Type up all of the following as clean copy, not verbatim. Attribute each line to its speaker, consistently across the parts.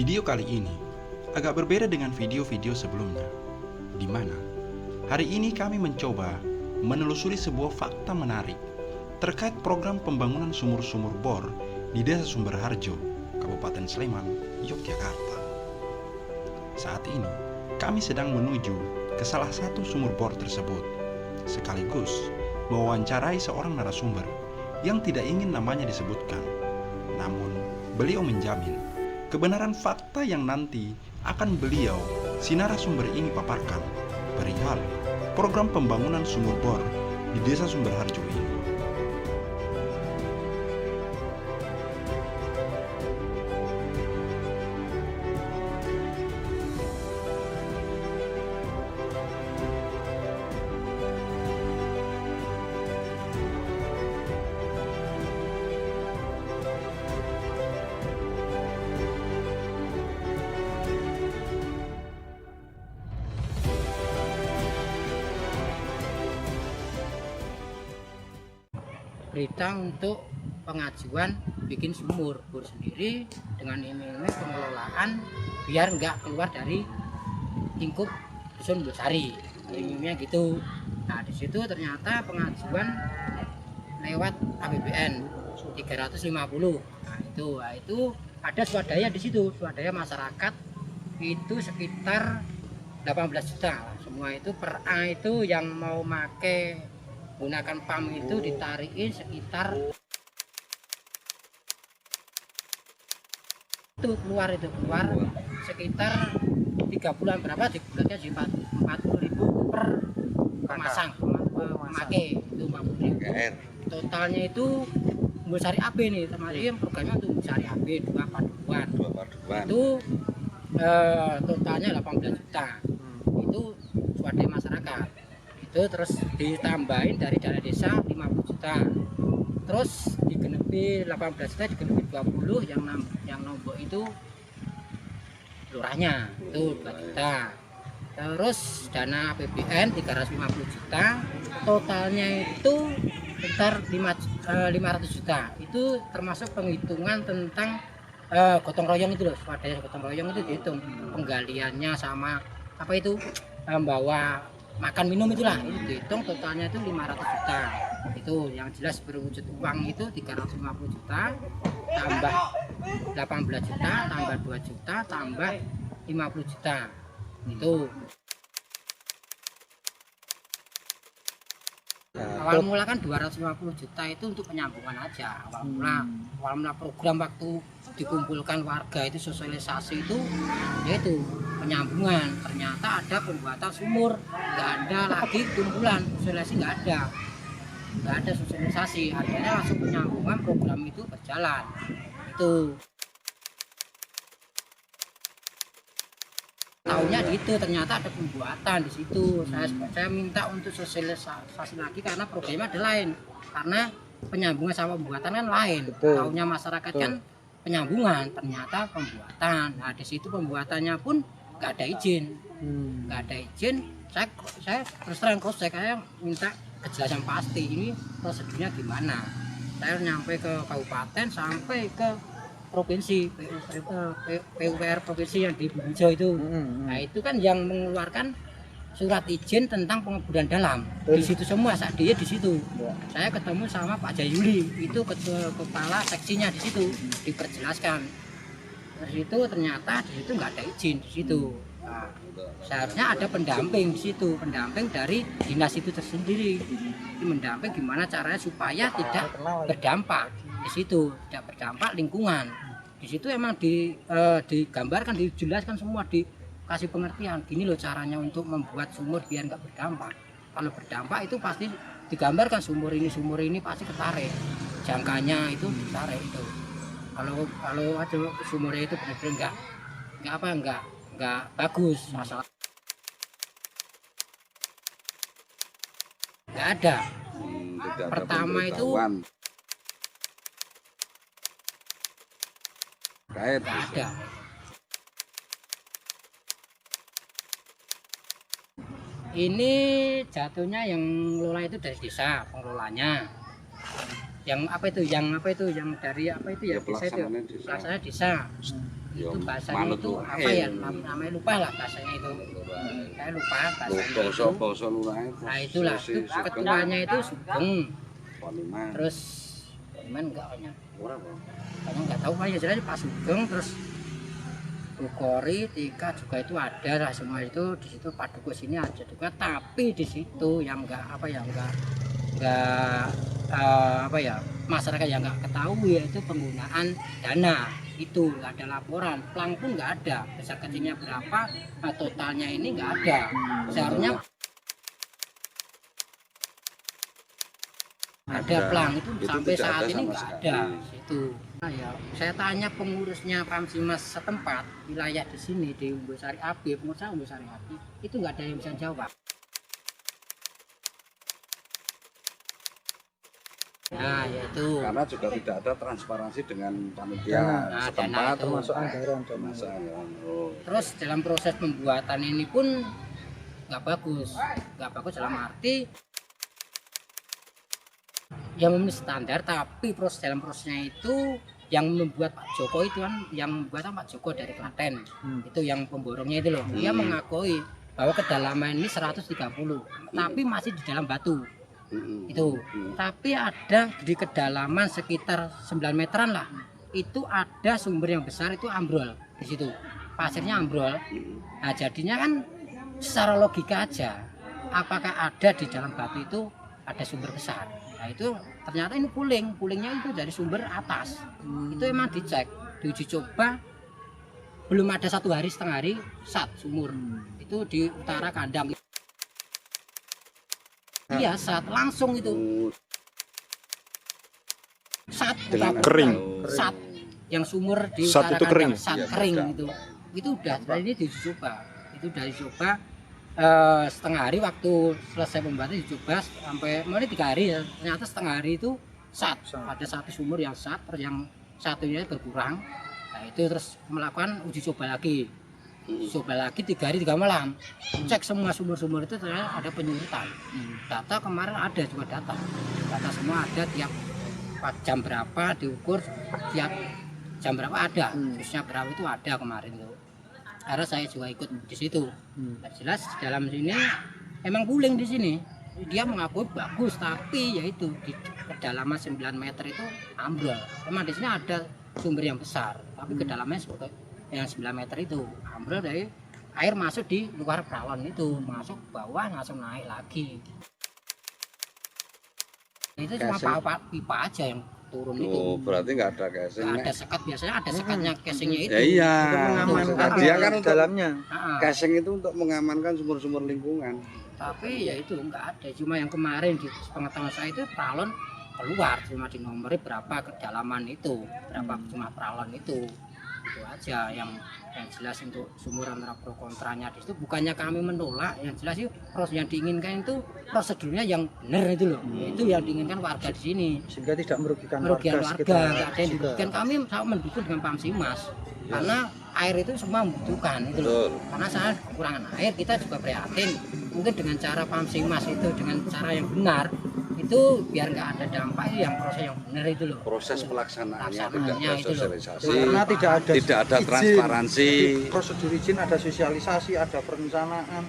Speaker 1: Video kali ini agak berbeda dengan video-video sebelumnya, di mana hari ini kami mencoba menelusuri sebuah fakta menarik terkait program pembangunan sumur-sumur bor di Desa Sumberharjo, Kabupaten Sleman, Yogyakarta. Saat ini, kami sedang menuju ke salah satu sumur bor tersebut, sekaligus mewawancarai seorang narasumber yang tidak ingin namanya disebutkan. Namun, beliau menjamin kebenaran fakta yang nanti akan beliau, si narasumber ini paparkan perihal program pembangunan sumur bor di Desa Sumberharjo ini.
Speaker 2: Berita untuk pengajuan bikin sumur bor sendiri dengan iming-iming pengelolaan biar nggak keluar dari lingkup dusun Besari, iming-imingnya gitu. Nah di situ ternyata pengajuan lewat APBN 350. Nah itu ada swadaya di situ, swadaya masyarakat itu sekitar 18 juta. Semua itu per A itu yang mau make gunakan PAM itu ditarikin sekitar itu keluar sekitar 3 bulan, berapa di bulannya sih 40.000 per pemasang pemakai itu 40.000. Totalnya itu Besari AB nih, termasuk yang programnya untuk Besari AB 2 paduan itu totalnya 18 juta. Itu swadaya masyarakat itu, terus ditambahin dari dana desa 50 juta, terus digenepi 18 juta, digenepi 20, yang nombok itu lurahnya itu 2 juta, terus dana APBN 350 juta, totalnya itu sekitar 500 juta. Itu termasuk penghitungan tentang gotong royong itu loh, swadaya gotong royong itu dihitung penggaliannya sama apa itu bawa makan minum itulah, itu dihitung totalnya itu 500 juta. Itu yang jelas berwujud uang itu 350 juta tambah 18 juta tambah 2 juta tambah 50 juta. Itu awal mula kan 250 juta itu untuk penyambungan aja. Awal mula program waktu dikumpulkan warga itu sosialisasi itu yaitu penyambungan. Ternyata ada pembuatan sumur, nggak ada lagi kumpulan sosialisasi, nggak ada sosialisasi, akhirnya langsung penyambungan, program itu berjalan. Itu tahunya di itu, ternyata ada pembuatan di situ. Saya minta untuk sosialisasi lagi karena programnya ada lain, karena penyambungan sama pembuatan kan lain. Tahunya masyarakat kan penyambungan, ternyata pembuatan. Nah di situ pembuatannya pun nggak ada izin, saya terus terang saya minta kejelasan pasti ini prosedurnya gimana. Saya nyampe ke kabupaten sampai ke provinsi, PUPR provinsi yang di Bumjo itu. Nah itu kan yang mengeluarkan surat izin tentang pengeburan dalam di situ semua, saat dia di situ. Saya ketemu sama Pak Jayuli, itu kepala seksinya di situ, diperjelaskan. Di situ ternyata di situ nggak ada izin di situ. Nah, seharusnya ada pendamping di situ, pendamping dari dinas itu tersendiri. Ini mendamping gimana caranya supaya tidak berdampak di situ, tidak berdampak lingkungan. Di situ emang digambarkan, dijelaskan semua, dikasih pengertian. Gini loh caranya untuk membuat sumur biar nggak berdampak. Kalau berdampak itu pasti digambarkan, sumur ini pasti ketarik, jangkanya itu ditarik itu. Kalau ada sumurnya itu benar-benar nggak bagus, masalah nggak ada. Pertama itu nggak ada. Ini jatuhnya yang ngelola itu dari desa, pengelolanya. Yang dari desa itu, pelaksananya desa. itu
Speaker 3: Yo,
Speaker 2: bahasanya
Speaker 3: manut
Speaker 2: itu
Speaker 3: lurahe.
Speaker 2: apa ya namanya lupa lah bahasanya itu, saya lupa bahasanya itu.
Speaker 3: Basa lurahe.
Speaker 2: Nah itulah itu ketuanya itu Sugeng,
Speaker 3: Poniman.
Speaker 2: terus Poniman enggak banyak,
Speaker 3: Ora apa?
Speaker 2: banyak nggak tahu aja jelas Pak Sugeng, terus Bukori, Tika juga itu ada lah semua itu di situ. Pak Dukus ini ada juga, tapi di situ yang enggak apa ya enggak apa ya masyarakat yang nggak ketahui yaitu penggunaan dana itu nggak ada laporan, plang pun nggak ada, besar kecilnya berapa, totalnya ini nggak ada. Seharusnya ada plang itu sampai
Speaker 3: tidak
Speaker 2: saat
Speaker 3: ada
Speaker 2: ini
Speaker 3: sama
Speaker 2: nggak
Speaker 3: sekali.
Speaker 2: ada itu. Nah, ya, saya tanya pengurusnya Pamsimas setempat wilayah di sini di Umbusari AB, pengurus Umbusari AB itu nggak ada yang bisa jawab. Nah, yaitu
Speaker 3: Karena juga tidak ada transparansi dengan panitia
Speaker 2: Nah,
Speaker 3: setempat
Speaker 2: dana itu.
Speaker 3: termasuk
Speaker 4: anggaran
Speaker 3: termasuk anggaran. Oh.
Speaker 2: terus dalam proses pembuatan ini pun nggak bagus dalam arti yang memenuhi standar, tapi dalam prosesnya itu yang membuat Pak Joko itu kan, yang membuat Pak Joko dari Klaten itu yang pemborongnya itu loh, dia mengakui bahwa kedalaman ini 130 tapi masih di dalam batu itu, tapi ada di kedalaman sekitar 9 meteran lah, itu ada sumber yang besar itu ambrol di situ, pasirnya ambrol. Nah jadinya kan secara logika aja, apakah ada di dalam batu itu ada sumber besar. Nah itu ternyata ini pulingnya itu dari sumber atas. Itu emang dicek, diuji coba, belum ada 1 hari setengah hari sat sumur itu di utara kandang. Iya sat langsung itu sat
Speaker 3: Dengan
Speaker 4: Kering.
Speaker 2: sat yang sumur di
Speaker 4: Sat
Speaker 2: utara
Speaker 4: itu kering?
Speaker 2: kandang, sat
Speaker 3: Iya,
Speaker 2: kering
Speaker 3: betul.
Speaker 2: itu udah ini dicoba, itu dari coba setengah hari waktu selesai pembuatan dicoba sampai mulai 3 hari ya, ternyata setengah hari itu sat, ada 1 sumur yang sat, terus yang satunya berkurang. Nah itu terus melakukan uji coba lagi 3 hari 3 malam, cek semua sumur-sumur itu ternyata ada penyurutan. Data kemarin ada juga data semua ada, tiap jam berapa diukur, tiap jam berapa ada, khususnya berapa itu ada kemarin itu. Karena saya juga ikut di situ. Nah, jelas dalam sini emang puling di sini. Dia mengakui bagus, tapi yaitu di kedalaman 9 meter itu ambrol. Memang di sini ada sumber yang besar, tapi kedalamannya seperti yang 9 meter itu ambrol, dari air masuk di luar perawan itu, masuk bawah langsung naik lagi. Itu cuma pipa aja yang turun itu.
Speaker 3: Oh, berarti nggak ada casing.
Speaker 2: Nggak ada sekat, biasanya ada sekatnya casingnya itu.
Speaker 3: Ya iya.
Speaker 2: Untuk mengamankan.
Speaker 3: Dia kan untuk
Speaker 4: dalamnya.
Speaker 3: casing itu untuk mengamankan sumber-sumber lingkungan.
Speaker 2: Tapi ya itu nggak ada, cuma yang kemarin di pengetahuan saya itu pralon keluar, cuma di nomornya berapa kedalaman itu, berapa cuma pralon itu aja yang jelas. Untuk sumur antara pro kontranya di situ bukannya kami menolak, yang jelas itu proses yang diinginkan itu prosedurnya yang benar itu loh, itu yang diinginkan warga di sini,
Speaker 4: Sehingga tidak merugikan
Speaker 2: warga
Speaker 4: sekitar.
Speaker 2: nggak ada yang dirugikan. Kami sangat mendukung dengan Pamsimas karena air itu semua membutuhkan itu loh. Karena saya kekurangan air, kita juga prihatin. Mungkin dengan cara Pamsimas itu dengan cara yang benar itu biar nggak ada dampak, itu yang proses yang benar itu loh.
Speaker 3: Proses pelaksanaannya tidak
Speaker 2: Pelaksanaannya
Speaker 3: ada
Speaker 2: itu loh.
Speaker 3: sosialisasi.
Speaker 4: Karena tidak ada izin.
Speaker 3: transparansi.
Speaker 4: Di prosedur izin ada sosialisasi, ada perencanaan,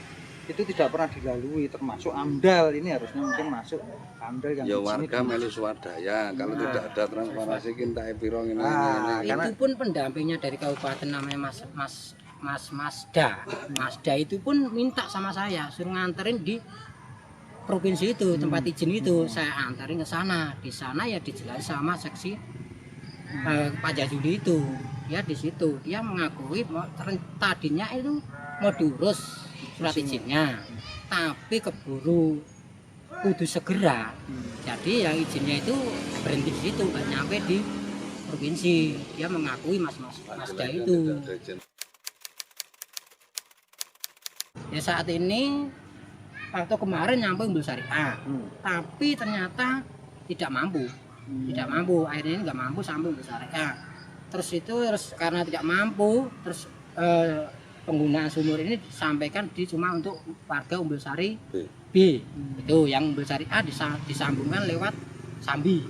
Speaker 4: itu tidak pernah dilalui, termasuk AMDAL. Ini harusnya mungkin masuk AMDAL yang
Speaker 3: Ya
Speaker 4: di sini
Speaker 3: warga melu swadaya, kalau tidak ada transparansi kita pirong ini.
Speaker 4: karena-
Speaker 2: Itu pun pendampingnya dari kabupaten namanya Masda itu pun minta sama saya suruh nganterin di provinsi itu, tempat izin itu saya antarin ke sana. Di sana ya dijelaskan sama seksi Pak Jaduli itu, dia di situ dia mengakui tadinya itu mau diurus surat izinnya, tapi keburu kudu segera, jadi yang izinnya itu berhenti di situ, nggak nyampe di provinsi. Dia mengakui Masda itu. Ya saat ini waktu kemarin nyampe Umbul Syariah, tapi ternyata tidak mampu, akhirnya ini nggak mampu sampai Umbul Syariah. Terus karena tidak mampu, terus penggunaan sumur ini disampaikan cuma untuk warga Umbul Sari B. Itu yang Umbul Syariah disambungkan lewat Sambi,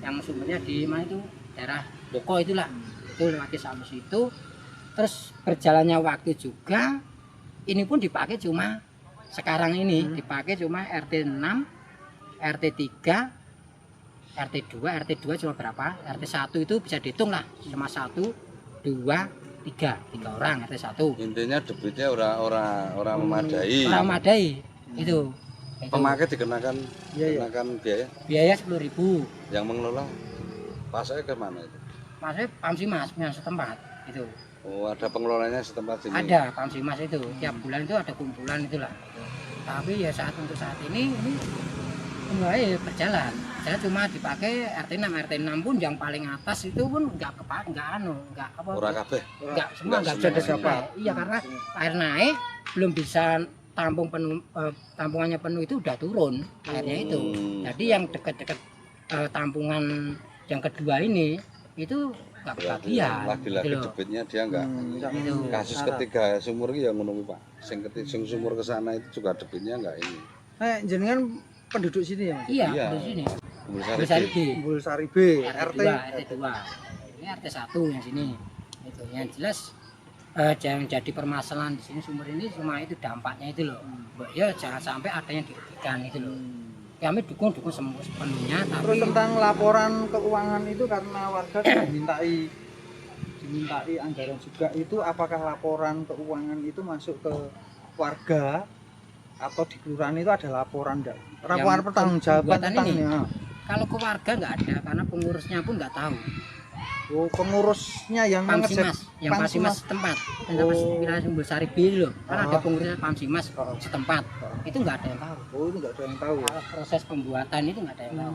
Speaker 2: yang sumbernya di mana itu daerah Boko itulah, itu lewat Sambi situ. terus berjalannya waktu juga ini pun dipakai cuma sekarang ini dipakai cuma RT 6, RT 3, RT 2, RT 2 cuma berapa? RT 1 itu bisa dihitung lah cuma 1, 2, 3 orang RT 1.
Speaker 3: Intinya debitnya orang memadai.
Speaker 2: Orang memadai itu.
Speaker 3: Pemakai dikenakan
Speaker 4: Iya, iya.
Speaker 3: dikenakan
Speaker 2: Biaya 10.000.
Speaker 3: yang mengelola pasarnya ke mana itu?
Speaker 2: Maksudnya Pamsimas yang setempat itu.
Speaker 3: Oh, ada pengelolanya setempat sini.
Speaker 2: Ada Pamsimas itu. Tiap bulan itu ada kumpulan itulah. Tapi ya untuk saat ini mulai berjalan. Saya cuma dipakai RT 6, RT 6 pun yang paling atas itu pun enggak apa.
Speaker 3: Ora kabeh.
Speaker 2: Enggak semua enggak
Speaker 3: Enggak
Speaker 2: bisa
Speaker 3: semua.
Speaker 2: dapat. Iya karena air naik belum bisa tampung penuh, tampungannya penuh itu udah turun airnya itu. Jadi yang dekat-dekat tampungan yang kedua ini itu nggak kebagian.
Speaker 3: Lagi-lagi
Speaker 2: gitu loh.
Speaker 3: debitnya dia enggak.
Speaker 2: Itu.
Speaker 3: Kasus ketiga sumur iki ya ngono kuwi, Pak. Sing sumur ke sana itu juga debitnya enggak ini.
Speaker 4: Jenengan penduduk sini ya Mas?
Speaker 2: Iya,
Speaker 3: Iya.
Speaker 2: di sini.
Speaker 3: Besar
Speaker 2: Besar
Speaker 3: iki.
Speaker 2: di
Speaker 4: Umbul Sari B,
Speaker 2: RT
Speaker 4: RT
Speaker 2: 2. Ini RT 1 yang sini. Itu yang jelas yang jadi permasalahan di sini sumur ini cuma itu dampaknya itu loh. Ya jangan sampai ada yang dirugikan itu loh. Kami dukung sepenuhnya
Speaker 4: Terus
Speaker 2: tapi
Speaker 4: tentang laporan keuangan itu karena warga dimintai anggaran juga, itu apakah laporan keuangan itu masuk ke warga atau di kelurahan itu ada laporan enggak? Laporan pertanggungjawaban
Speaker 2: pembuatan
Speaker 4: tentang
Speaker 2: ini?
Speaker 4: ya.
Speaker 2: kalau ke warga nggak ada karena pengurusnya pun nggak tahu.
Speaker 4: Oh, pengurusnya yang mengecek
Speaker 2: Pamsimas, yang Pamsimas setempat, Pamsimas wilayah Umbul Sari B itu loh. Kan ada pengurusnya Pamsimas setempat. Itu nggak ada yang tahu.
Speaker 4: Oh, itu enggak ada yang tahu ya.
Speaker 2: Kalau proses pembuatan itu nggak ada yang tahu.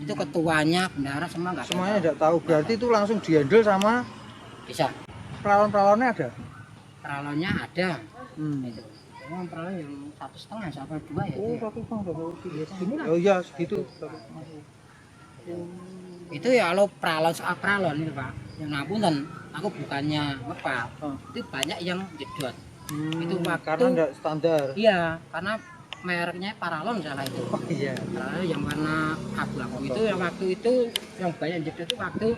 Speaker 2: Itu ketuanya, bendahara semua nggak ada.
Speaker 4: Semuanya
Speaker 2: yang
Speaker 4: enggak tahu. Berarti itu langsung dihandle sama
Speaker 2: bisa.
Speaker 4: peralon-peralonnya ada.
Speaker 2: Peralonnya ada.
Speaker 4: Hmm.
Speaker 2: Itu. Cuma peralon yang 1,5 sampai 2 ya.
Speaker 4: Oh,
Speaker 2: itu.
Speaker 4: satu bang,
Speaker 2: Segini lah.
Speaker 4: oh iya segitu.
Speaker 2: Itu ya kalau peralon soal peralon ini Pak. Yang ngapunten, aku bukannya ngepal. Itu banyak yang jedot. Itu waktu-
Speaker 4: karena enggak standar.
Speaker 2: Iya, karena mereknya Paralon salah itu.
Speaker 4: Oh iya.
Speaker 2: Paralon yang warna abu-abu itu yang waktu itu yang banyak jedot itu waktu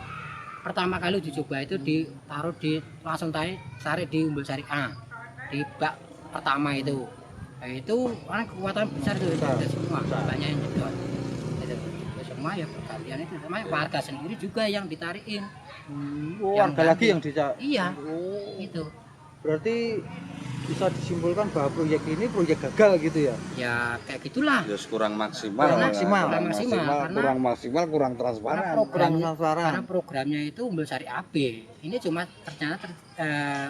Speaker 2: pertama kali dicoba itu ditaruh langsung tarik di Umbul Sari A di bak pertama itu. Nah, itu kan kekuatan besar itu jedot semua banyak yang jedot. Itu. Ya, semua ya pergantian itu sama warga sendiri juga yang ditarikin.
Speaker 4: Oh,
Speaker 2: Yang
Speaker 4: warga lagi
Speaker 2: ganti.
Speaker 4: yang dicak.
Speaker 2: Iya,
Speaker 4: Oh,
Speaker 2: itu.
Speaker 4: berarti bisa disimpulkan bahwa proyek ini proyek gagal gitu ya.
Speaker 2: Ya kayak gitulah.
Speaker 3: Ya kurang maksimal.
Speaker 4: Kurang maksimal.
Speaker 3: Kurang maksimal,
Speaker 2: Karena-
Speaker 3: kurang maksimal, kurang transparan.
Speaker 2: Karena program
Speaker 4: transparan.
Speaker 2: karena programnya itu Umbul Sari AB. Ini cuma ternyata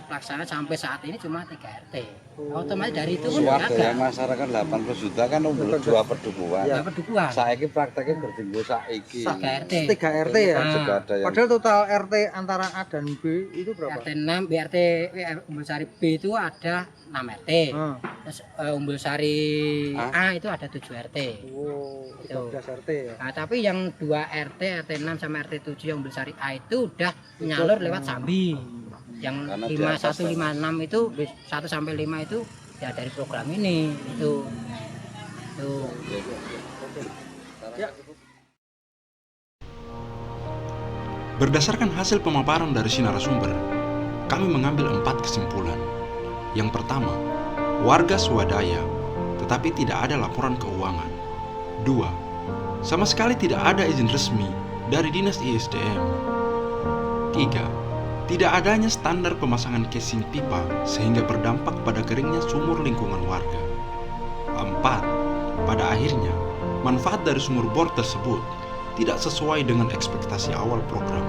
Speaker 2: pelaksanaan sampai saat ini cuma 3 RT. Otomatis dari itu pun
Speaker 3: Swadaya
Speaker 2: gagal.
Speaker 3: masyarakat 80 juta kan umur 2 perdukuhan.
Speaker 4: Ya.
Speaker 2: Dapat dukungan.
Speaker 3: Saiki prakteknya bertinggu saiki.
Speaker 2: 3 RT.
Speaker 4: 3 RT ya.
Speaker 2: Ah.
Speaker 3: Juga ada yang
Speaker 4: Padahal total RT antara A dan B itu berapa?
Speaker 2: RT 6, BRT Umbul Sari B itu ada 6 RT.
Speaker 4: Ah.
Speaker 2: Terus Umbul Sari A itu ada 7 RT.
Speaker 4: Oh,
Speaker 2: Itu.
Speaker 4: 13 RT ya.
Speaker 2: Nah, tapi yang 2 RT, RT 6 sama RT 7 yang Umbul Sari A itu udah menyalur lewat Sambi. Yang
Speaker 3: Karena di
Speaker 2: 5156 itu 1 sampai 5 itu ya dari program ini itu. Tuh.
Speaker 1: Berdasarkan hasil pemaparan dari si narasumber, kami mengambil 4 kesimpulan. Yang pertama, warga swadaya, tetapi tidak ada laporan keuangan. 2. Sama sekali tidak ada izin resmi dari Dinas ISDM. 3. Tidak adanya standar pemasangan casing pipa sehingga berdampak pada keringnya sumur lingkungan warga. 4. Pada akhirnya, manfaat dari sumur bor tersebut tidak sesuai dengan ekspektasi awal program.